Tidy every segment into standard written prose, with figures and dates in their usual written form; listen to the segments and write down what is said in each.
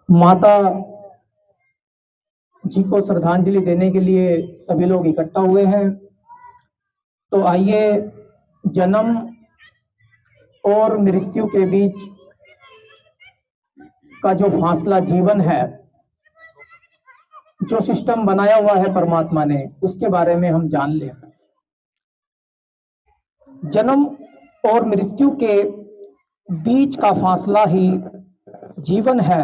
माता जी को श्रद्धांजलि देने के लिए सभी लोग इकट्ठा हुए हैं। तो आइए जन्म और मृत्यु के बीच का जो फासला जीवन है, जो सिस्टम बनाया हुआ है परमात्मा ने, उसके बारे में हम जान लें। जन्म और मृत्यु के बीच का फासला ही जीवन है,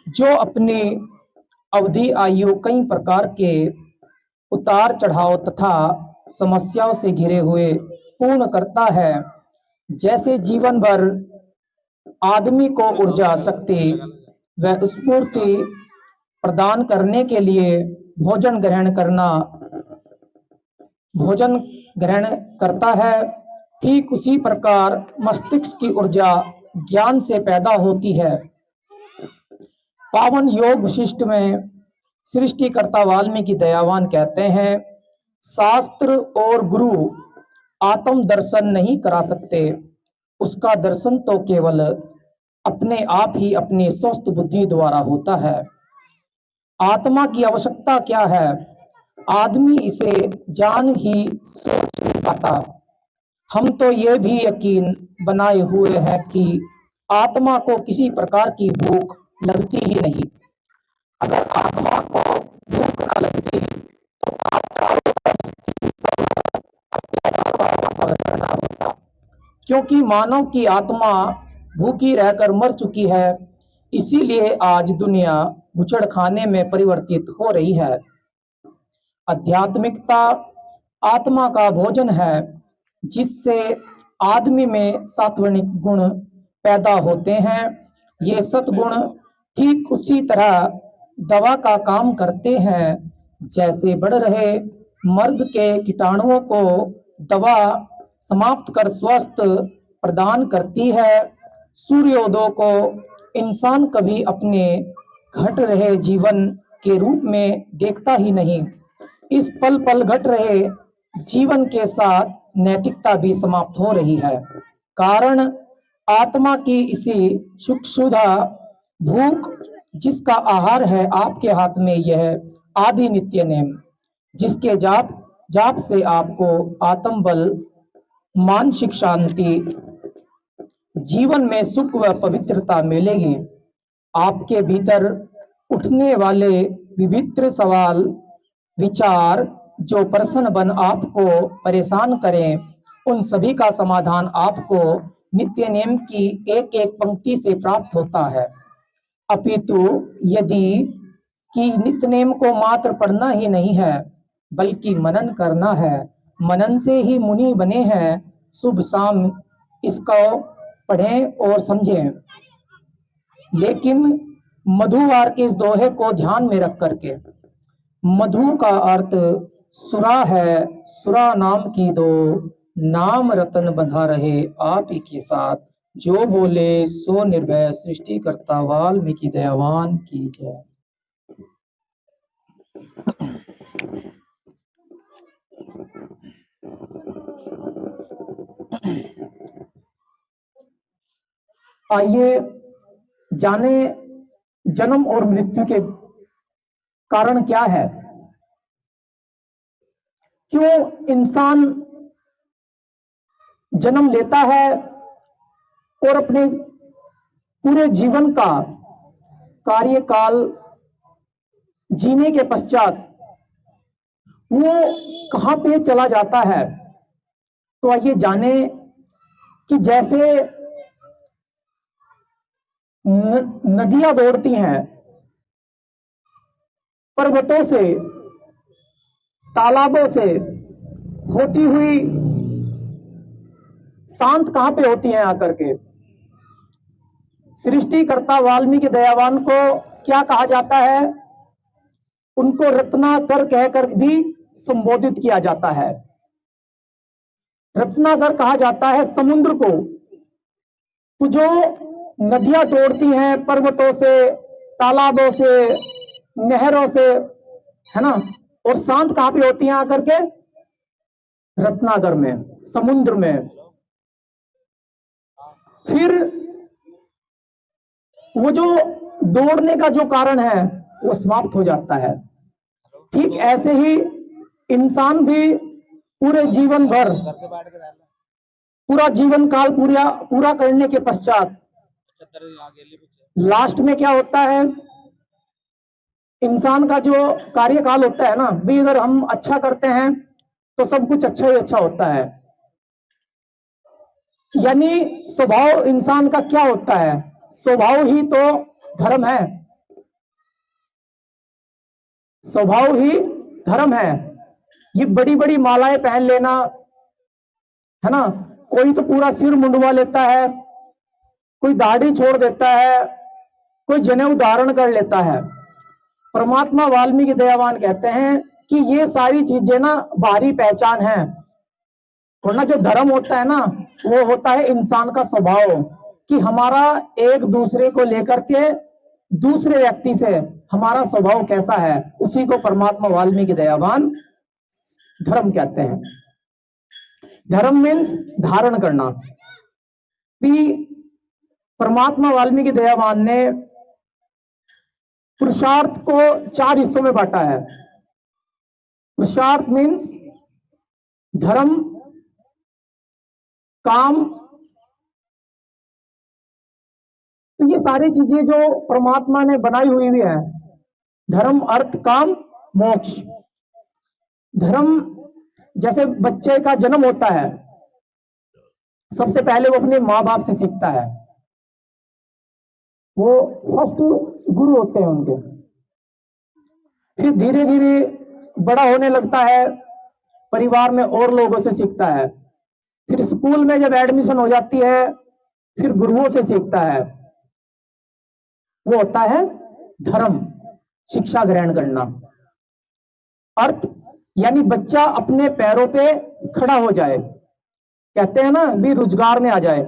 जो अपनी अवधि आयु कई प्रकार के उतार चढ़ाव तथा समस्याओं से घिरे हुए पूर्ण करता है। जैसे जीवन भर आदमी को ऊर्जा, शक्ति व स्फूर्ति प्रदान करने के लिए भोजन ग्रहण करता है, ठीक उसी प्रकार मस्तिष्क की ऊर्जा ज्ञान से पैदा होती है। पावन योग वशिष्ठ में सृष्टिकर्ता वाल्मीकि दयावान कहते हैं, शास्त्र और गुरु आत्म दर्शन नहीं करा सकते, उसका दर्शन तो केवल अपने आप ही अपनी स्वस्थ बुद्धि द्वारा होता है। आत्मा की आवश्यकता क्या है, आदमी इसे जान ही सोच नहीं पाता। हम तो ये भी यकीन बनाए हुए हैं कि आत्मा को किसी प्रकार की भूख लगती ही नहीं। अगर आत्मा को भूख न लगती तो आप चारों तरफ की सब करना होता, क्योंकि मानव की आत्मा भूखी रहकर मर चुकी है। इसीलिए आज दुनिया घुचड़खाने में परिवर्तित हो रही है। आध्यात्मिकता आत्मा का भोजन है, जिससे आदमी में सात्विक गुण पैदा होते हैं। ये सद्गुण ठीक उसी तरह दवा का काम करते हैं, जैसे बढ़ रहे मर्ज के कीटाणुओं को दवा समाप्त कर स्वास्थ्य प्रदान करती है। सूर्योदय को इंसान कभी अपने घट रहे जीवन के रूप में देखता ही नहीं। इस पल पल घट रहे जीवन के साथ नैतिकता भी समाप्त हो रही है। कारण आत्मा की इसी सुख सुधा भूख, जिसका आहार है आपके हाथ में यह आदि नित्य नेम, जिसके जाप से आपको आत्म बल, मानसिक शांति, जीवन में सुख व पवित्रता मिलेगी। आपके भीतर उठने वाले विभिन्न सवाल विचार जो प्रश्न बन आपको परेशान करें, उन सभी का समाधान आपको नित्य नेम की एक एक पंक्ति से प्राप्त होता है। अपितु यदि कि नित्य नेम को मात्र पढ़ना ही नहीं है, बल्कि मनन करना है। मनन से ही मुनि बने हैं। शुभ शाम इसको पढ़ें और समझें। लेकिन मधुवार के इस दोहे को ध्यान में रख करके, मधु का अर्थ सुरा है। सुरा नाम की दो, नाम रतन बंधा रहे आप ही के साथ। जो बोले सो निर्भय, सृष्टिकर्ता वाल्मीकि दयावान की जय। आइए जाने जन्म और मृत्यु के कारण क्या है। क्यों इंसान जन्म लेता है और अपने पूरे जीवन का कार्यकाल जीने के पश्चात वो कहां पे चला जाता है। तो आइए जाने कि जैसे नदियां दौड़ती हैं, पर्वतों से, तालाबों से होती हुई शांत कहां पे होती हैं आकर के। सृष्टिकर्ता वाल्मीकि दयावान को क्या कहा जाता है, उनको रत्नाकर कहकर भी संबोधित किया जाता है। रत्नाकर कहा जाता है समुद्र को। तो जो नदियां दौड़ती हैं पर्वतों से, तालाबों से, नहरों से, है ना, और शांत कहां पे होती हैं आकर के, रत्नाकर में, समुद्र में। फिर वो जो दौड़ने का जो कारण है वो समाप्त हो जाता है। ठीक ऐसे ही इंसान भी पूरे जीवन भर, पूरा जीवन काल पूरा करने के पश्चात लास्ट में क्या होता है, इंसान का जो कार्यकाल होता है ना भी, अगर हम अच्छा करते हैं तो सब कुछ अच्छा ही अच्छा होता है। यानी स्वभाव इंसान का क्या होता है, स्वभाव ही तो धर्म है, स्वभाव ही धर्म है। ये बड़ी बड़ी मालाएं पहन लेना है ना, कोई तो पूरा सिर मुंडवा लेता है, कोई दाढ़ी छोड़ देता है, कोई जनेऊ धारण कर लेता है। परमात्मा वाल्मीकि दयावान कहते हैं कि ये सारी चीजें ना बाहरी पहचान है, वरना जो धर्म होता है ना वो होता है इंसान का स्वभाव, कि हमारा एक दूसरे को लेकर के दूसरे व्यक्ति से हमारा स्वभाव कैसा है, उसी को परमात्मा वाल्मीकि दयावान धर्म कहते हैं। धर्म मीन्स धारण करना। भी परमात्मा वाल्मीकि दयावान ने पुरुषार्थ को 4 हिस्सों में बांटा है। पुरुषार्थ मीन्स धर्म, काम, तो ये सारी चीजें जो परमात्मा ने बनाई हुई भी है, धर्म, अर्थ, काम, मोक्ष। धर्म, जैसे बच्चे का जन्म होता है, सबसे पहले वो अपने माँ बाप से सीखता है, वो फर्स्ट गुरु होते हैं उनके। फिर धीरे धीरे बड़ा होने लगता है, परिवार में और लोगों से सीखता है। फिर स्कूल में जब एडमिशन हो जाती है, फिर गुरुओं से सीखता है, वो होता है धर्म, शिक्षा ग्रहण करना। अर्थ यानी बच्चा अपने पैरों पे खड़ा हो जाए, कहते हैं ना भी रोजगार में आ जाए।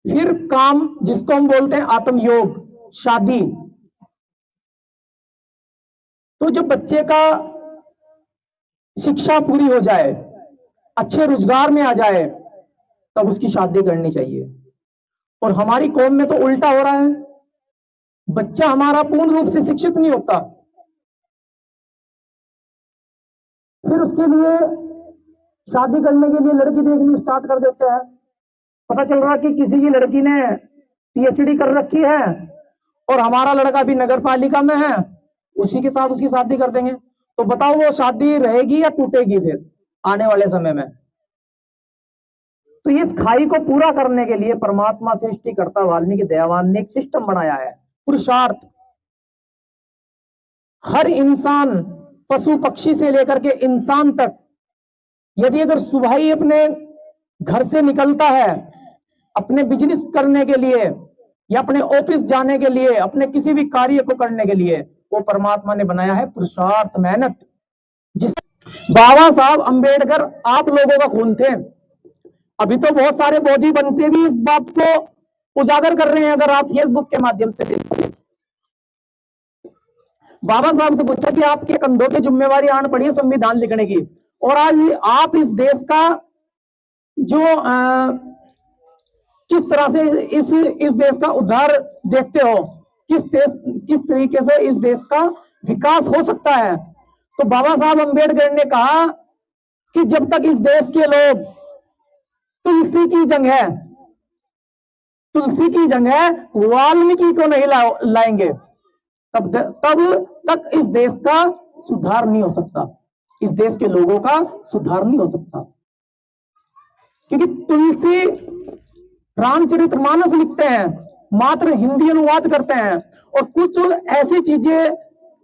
फिर काम, जिसको हम बोलते हैं आत्मयोग, शादी। तो जब बच्चे का शिक्षा पूरी हो जाए, अच्छे रोजगार में आ जाए, तब उसकी शादी करनी चाहिए। और हमारी कौम में तो उल्टा हो रहा है, बच्चा हमारा पूर्ण रूप से शिक्षित नहीं होता, फिर उसके लिए शादी करने के लिए लड़की देखनी स्टार्ट कर देते हैं। पता चल रहा कि किसी की लड़की ने पीएचडी कर रखी है और हमारा लड़का भी नगर पालिका में है, उसी के साथ उसकी शादी कर देंगे। तो बताओ वो शादी रहेगी या टूटेगी फिर आने वाले समय में। तो इस खाई को पूरा करने के लिए परमात्मा सृष्टिकर्ता वाल्मीकि दयावान ने एक सिस्टम बनाया है, पुरुषार्थ। हर इंसान, पशु पक्षी से लेकर के इंसान तक, यदि अगर सुबह ही अपने घर से निकलता है अपने बिजनेस करने के लिए या अपने ऑफिस जाने के लिए, अपने किसी भी कार्य को करने के लिए, वो परमात्मा ने बनाया है पुरुषार्थ, मेहनत। जिस बाबा साहब अंबेडकर आप लोगों का खून थे। अभी तो बहुत सारे बौद्धी बनते भी इस बात को उजागर कर रहे हैं, अगर आप फेसबुक के माध्यम से देखोगे। बाबा साहब से पूछा कि आपके कंधों की जिम्मेवारी आन पड़ी है संविधान लिखने की, और आज आप इस देश का जो किस तरह से इस देश का उद्धार देखते हो, किस तरीके से इस देश का विकास हो सकता है। तो बाबा साहब अंबेडकर ने कहा कि जब तक इस देश के लोग तुलसी की जगह वाल्मीकि को नहीं लाएंगे, तब तक इस देश का सुधार नहीं हो सकता, इस देश के लोगों का सुधार नहीं हो सकता। क्योंकि तुलसी रामचरितमानस लिखते हैं, मात्र हिंदी अनुवाद करते हैं, और कुछ ऐसी चीजें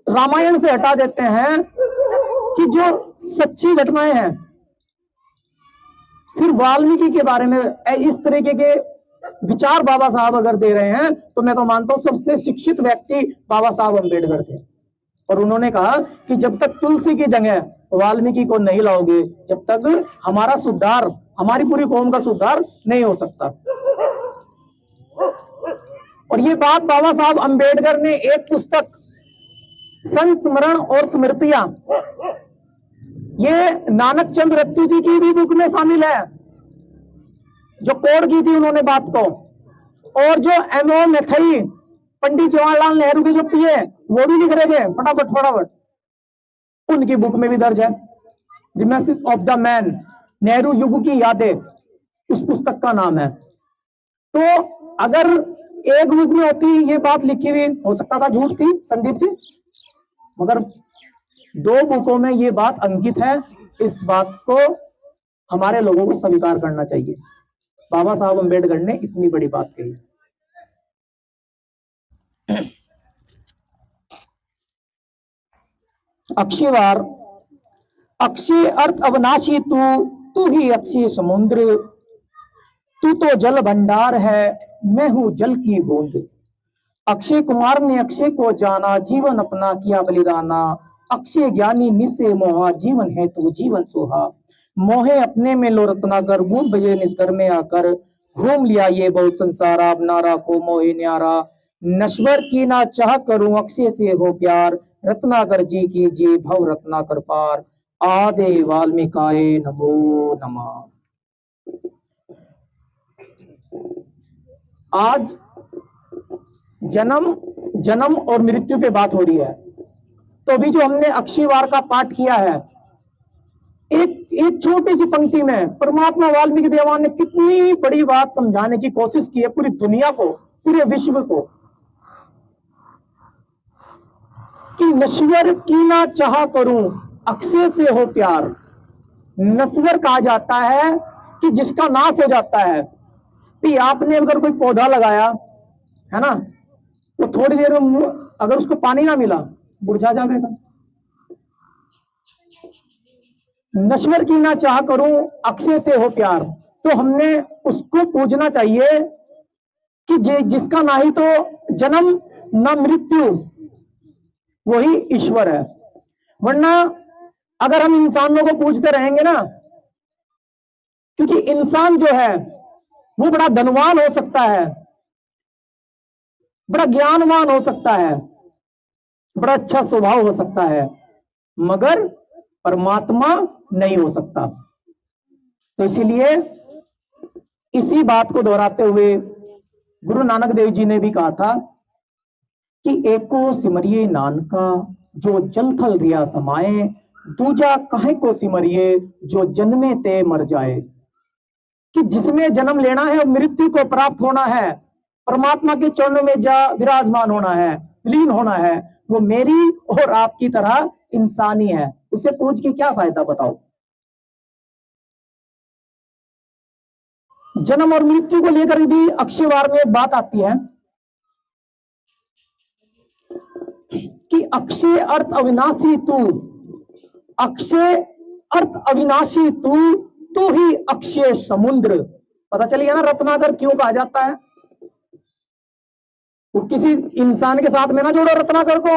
रामायण से हटा देते हैं कि जो सच्ची घटनाएं हैं। फिर वाल्मीकि के बारे में इस तरीके के विचार बाबा साहब अगर दे रहे हैं, तो मैं तो मानता हूं सबसे शिक्षित व्यक्ति बाबा साहब अंबेडकर थे। और उन्होंने कहा कि जब तक तुलसी की जगह वाल्मीकि को नहीं लाओगे, जब तक हमारा सुधार, हमारी पूरी कौम का सुधार नहीं हो सकता। और ये बात बाबा साहब अंबेडकर ने एक पुस्तक संस्मरण और स्मृतियां, ये नानक चंद रत्तू जी की भी बुक में शामिल है, जो कोड की थी उन्होंने बात को। और जो एमओ मैथई पंडित जवाहरलाल नेहरू के जो पीए वो भी लिख रहे थे फटाफट फटाफट, उनकी बुक में भी दर्ज है। Remembrance of the man, Nehru युग की यादें, उस पुस्तक का नाम है। तो अगर एक बुक में होती ये बात लिखी हुई, हो सकता था झूठ थी संदीप जी, मगर 2 बुकों में ये बात अंकित है। इस बात को हमारे लोगों को स्वीकार करना चाहिए। बाबा साहब अम्बेडकर ने इतनी बड़ी बात कही। अक्षयवार, अक्षय अर्थ अविनाशी तू ही अक्षय समुद्र, तू तो जल भंडार है, मैं हूं जल की बूंद। अक्षय कुमार ने अक्षय को जाना, जीवन अपना किया बलिदाना। अक्षय ज्ञानी निसे मोहा, जीवन है तो जीवन सोहा। मोहे अपने में लो रत्नाकर, बूंद बजे निस्तर में आकर। घूम लिया ये बहुत संसार, अब ना राखो मोहे न्यारा। नश्वर की ना चाह करूं, अक्षय से हो प्यार। रत्नाकर जी की जी भव रत्नाकर पार। आदे वाल्मीकाय नमो नमः। आज जन्म और मृत्यु पे बात हो रही है। तो अभी जो हमने अक्षयवार का पाठ किया है, एक छोटी सी पंक्ति में परमात्मा वाल्मीकि देवान ने कितनी बड़ी बात समझाने की कोशिश की है पूरी दुनिया को, पूरे विश्व को, कि नश्वर की ना चाह करूं, अक्षय से हो प्यार। नश्वर कहा जाता है कि जिसका नाश हो जाता है। भी आपने अगर कोई पौधा लगाया है ना, तो थोड़ी देर में अगर उसको पानी ना मिला मुरझा जाएगा। नश्वर की ना चाह करूं, अक्षय से हो प्यार। तो हमने उसको पूजना चाहिए कि जिसका ना ही तो जन्म ना मृत्यु, वही ईश्वर है। वरना अगर हम इंसानों को पूजते रहेंगे ना, क्योंकि इंसान जो है वो बड़ा धनवान हो सकता है, बड़ा ज्ञानवान हो सकता है, बड़ा अच्छा स्वभाव हो सकता है, मगर परमात्मा नहीं हो सकता। तो इसीलिए इसी बात को दोहराते हुए गुरु नानक देव जी ने भी कहा था कि एको सिमरिये नानका, जो जल थल रिया समाए। दूजा काहे को सिमरिये, जो जन्मे ते मर जाए। कि जिसने जन्म लेना है और मृत्यु को प्राप्त होना है, परमात्मा के चरणों में जा विराजमान होना है, विलीन होना है, वो मेरी और आपकी तरह इंसानी है। उसे पूछ के क्या फायदा बताओ। जन्म और मृत्यु को लेकर भी अक्षयवार में बात आती है कि अक्षय अर्थ अविनाशी तू, अक्षय अर्थ अविनाशी तू ही अक्षय समुद्र। पता चल गया ना रत्नाकर क्यों कहा जाता है। वो किसी इंसान के साथ में ना जोड़ो रत्नाकर को,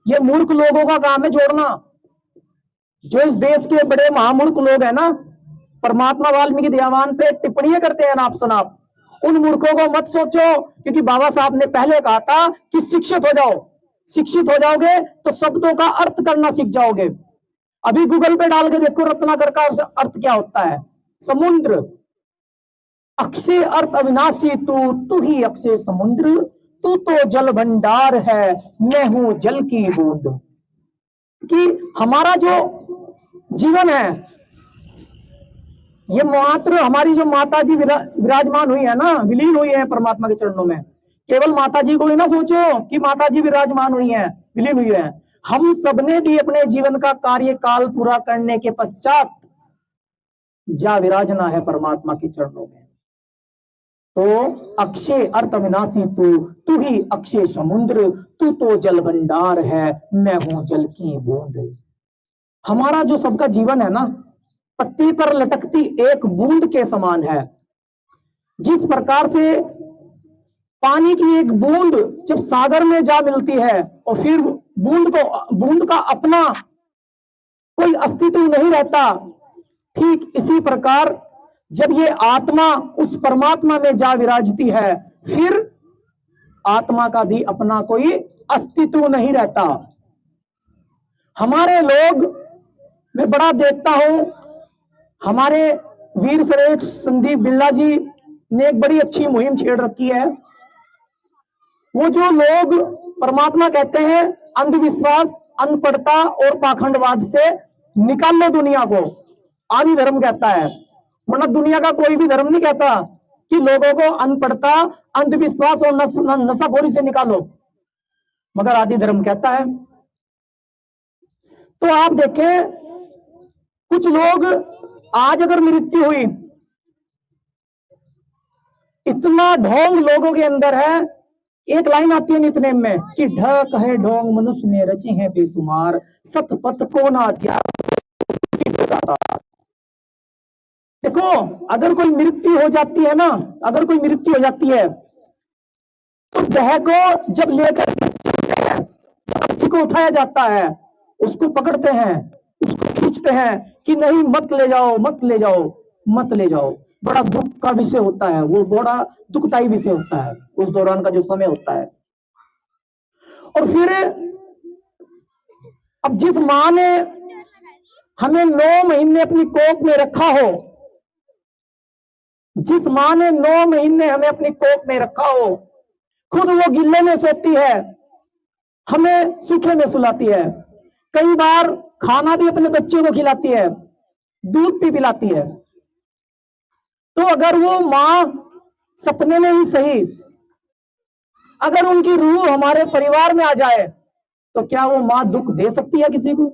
ये मूर्ख लोगों का काम है जोड़ना। जो इस देश के बड़े महामूर्ख लोग हैं ना, परमात्मा वाल्मीकि देवान पे टिप्पणियां करते हैं नाप शनाप, उन मूर्खों को मत सोचो, क्योंकि बाबा साहब ने पहले कहा था कि शिक्षित हो जाओ। शिक्षित हो जाओगे तो शब्दों का अर्थ करना सीख जाओगे। अभी गूगल पे डाल के देखो रत्नाकर का अर्थ क्या होता है। समुद्र, अक्षय अर्थ अविनाशी तू ही अक्षय समुद्र। तू तो जल भंडार है, मैं हूं जल की बूंद। कि हमारा जो जीवन है, ये मात्र हमारी जो माता जी विराजमान हुई है ना, विलीन हुई है परमात्मा के चरणों में। केवल माता जी को ही ना सोचो कि माता जी विराजमान हुई है, विलीन हुई है। हम सबने भी अपने जीवन का कार्यकाल पूरा करने के पश्चात जा विराजना है परमात्मा के चरणों में। तो अक्षय अर्थ अविनाशी तू ही अक्षय समुद्र। तू तो जल भंडार है, मैं हूं जल की बूंद। हमारा जो सबका जीवन है ना, पत्ती पर लटकती एक बूंद के समान है। जिस प्रकार से पानी की एक बूंद जब सागर में जा मिलती है और फिर बूंद का अपना कोई अस्तित्व नहीं रहता, ठीक इसी प्रकार जब ये आत्मा उस परमात्मा में जा विराजती है, फिर आत्मा का भी अपना कोई अस्तित्व नहीं रहता। हमारे लोग, मैं बड़ा देखता हूं, हमारे वीर श्रेष्ठ संदीप बिरला जी ने एक बड़ी अच्छी मुहिम छेड़ रखी है। वो जो लोग परमात्मा कहते हैं, अंधविश्वास, अनपढ़ता और पाखंडवाद से निकाल लो दुनिया को, आदि धर्म कहता है। वरना दुनिया का कोई भी धर्म नहीं कहता कि लोगों को अनपढ़ता, अंधविश्वास और नशाखोरी से निकालो, मगर आदि धर्म कहता है। तो आप देखें, कुछ लोग आज अगर मृत्यु हुई, इतना ढोंग लोगों के अंदर है। एक लाइन आती है नित्यनेम में कि ढक है ढोंग मनुष्य ने रची है बेसुमार, सतपथ को ना दिया। देखो, अगर कोई मृत्यु हो जाती है ना, अगर कोई मृत्यु हो जाती है तो देह को जब लेकर चलते हैं, बच्ची को उठाया जाता है, उसको पकड़ते हैं, उसको खींचते हैं कि नहीं मत ले जाओ, मत ले जाओ, मत ले जाओ। बड़ा दुख का विषय होता है, वो बड़ा दुखदायी विषय होता है उस दौरान का जो समय होता है। और फिर अब जिस मां ने हमें 9 महीने अपनी कोख में रखा हो, जिस मां ने 9 महीने हमें अपनी कोख में रखा हो, खुद वो गिल्ले में सोती है, हमें सूखे में सुलाती है, कई बार खाना भी अपने बच्चों को खिलाती है, दूध भी पिलाती है। तो अगर वो मां सपने में ही सही, अगर उनकी रूह हमारे परिवार में आ जाए तो क्या वो मां दुख दे सकती है किसी को?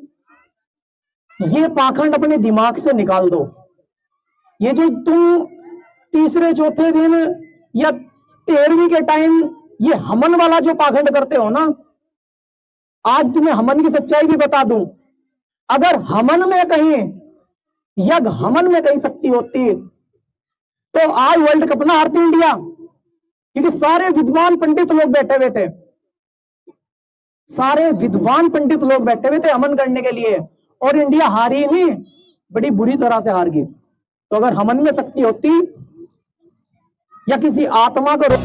ये पाखंड अपने दिमाग से निकाल दो। ये जो तुम तीसरे चौथे दिन या 13वीं के टाइम ये हमन वाला जो पाखंड करते हो ना, आज तुम्हें हमन की सच्चाई भी बता दूं। अगर हमन में कहीं, यज्ञ हमन में कहीं शक्ति होती तो आज वर्ल्ड कप ना हारती इंडिया, क्योंकि सारे विद्वान पंडित लोग बैठे हुए थे, सारे विद्वान पंडित लोग बैठे हुए थे हमन करने के लिए, और इंडिया हारी नहीं, बड़ी बुरी तरह से हार गई। तो अगर हमन में शक्ति होती या किसी आत्मा को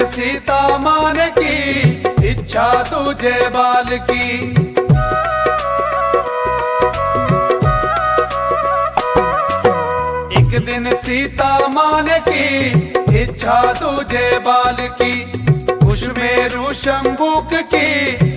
सीता मान की इच्छा तुझे बाल की, एक दिन सीता मान की इच्छा तुझे बाल की, उस में शंबुक की